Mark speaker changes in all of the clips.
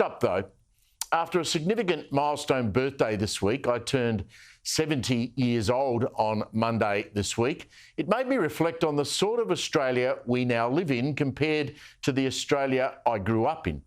Speaker 1: Up though, after a significant milestone birthday this week, I turned 70 years old on Monday this week. It made me reflect on the sort of Australia we now live in compared to the Australia I grew up in.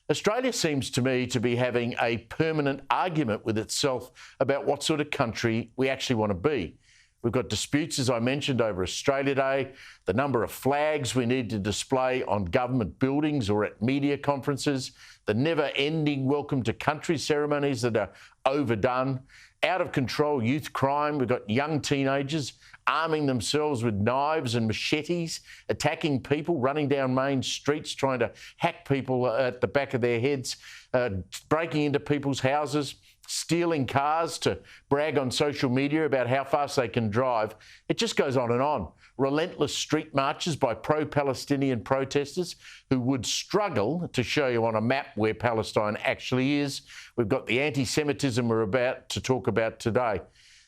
Speaker 1: Australia seems to me to be having a permanent argument with itself about what sort of country we actually want to be. We've got disputes, as I mentioned, over Australia Day, the number of flags we need to display on government buildings or at media conferences, the never-ending welcome to country ceremonies that are overdone, out-of-control youth crime. We've got young teenagers arming themselves with knives and machetes, attacking people, running down main streets, trying to hack people at the back of their heads, breaking into people's houses, stealing cars to brag on social media about how fast they can drive. It just goes on and on. Relentless street marches by pro-Palestinian protesters who would struggle to show you on a map where Palestine actually is. We've got the anti-Semitism we're about to talk about today.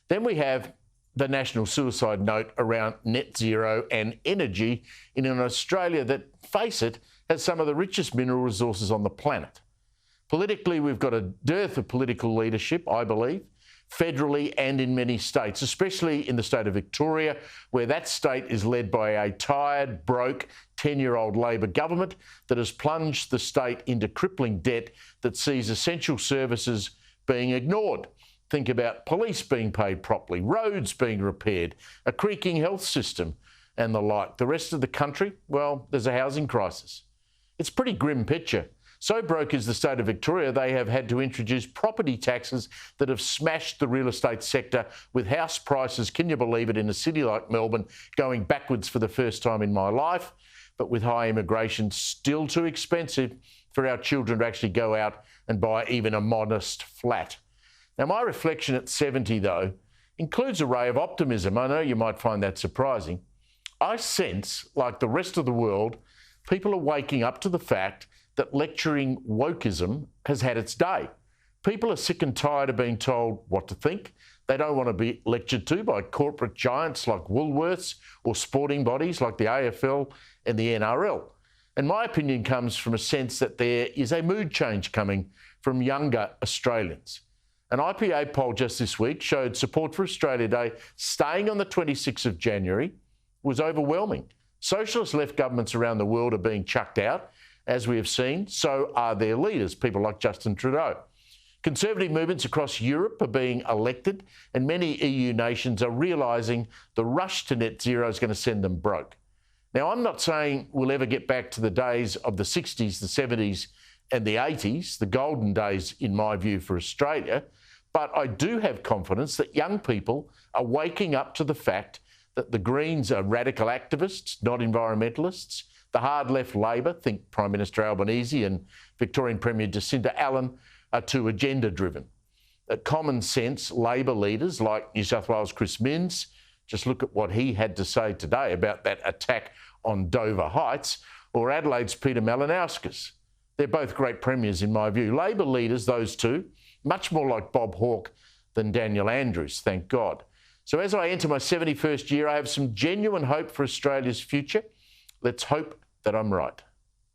Speaker 1: Then we have the national suicide note around net zero and energy in an Australia that, face it, has some of the richest mineral resources on the planet. Politically, we've got a dearth of political leadership, I believe, federally and in many states, especially in the state of Victoria, where that state is led by a tired, broke, 10-year-old Labor government that has plunged the state into crippling debt that sees essential services being ignored. Think about police being paid properly, roads being repaired, a creaking health system and the like. The rest of the country, well, there's a housing crisis. It's a pretty grim picture. So broke is the state of Victoria, they have had to introduce property taxes that have smashed the real estate sector, with house prices, can you believe it, in a city like Melbourne going backwards for the first time in my life, but with high immigration still too expensive for our children to actually go out and buy even a modest flat. Now, my reflection at 70, though, includes a ray of optimism. I know you might find that surprising. I sense, like the rest of the world, people are waking up to the fact that lecturing wokeism has had its day. People are sick and tired of being told what to think. They don't want to be lectured to by corporate giants like Woolworths or sporting bodies like the AFL and the NRL. And my opinion comes from a sense that there is a mood change coming from younger Australians. An IPA poll just this week showed support for Australia Day staying on the 26th of January was overwhelming. Socialist left governments around the world are being chucked out. As we have seen, so are their leaders, people like Justin Trudeau. Conservative movements across Europe are being elected, and many EU nations are realising the rush to net zero is going to send them broke. Now, I'm not saying we'll ever get back to the days of the 60s, the 70s and the 80s, the golden days, in my view, for Australia, but I do have confidence that young people are waking up to the fact that the Greens are radical activists, not environmentalists. The hard left Labor, think Prime Minister Albanese and Victorian Premier Jacinta, are too agenda-driven. Common sense Labor leaders like New South Wales Chris Minns, just look at what he had to say today about that attack on Dover Heights, or Adelaide's Peter Malinauskas. They're both great premiers in my view. Labor leaders, those two, much more like Bob Hawke than Daniel Andrews, thank God. So as I enter my 71st year, I have some genuine hope for Australia's future. Let's hope that I'm right.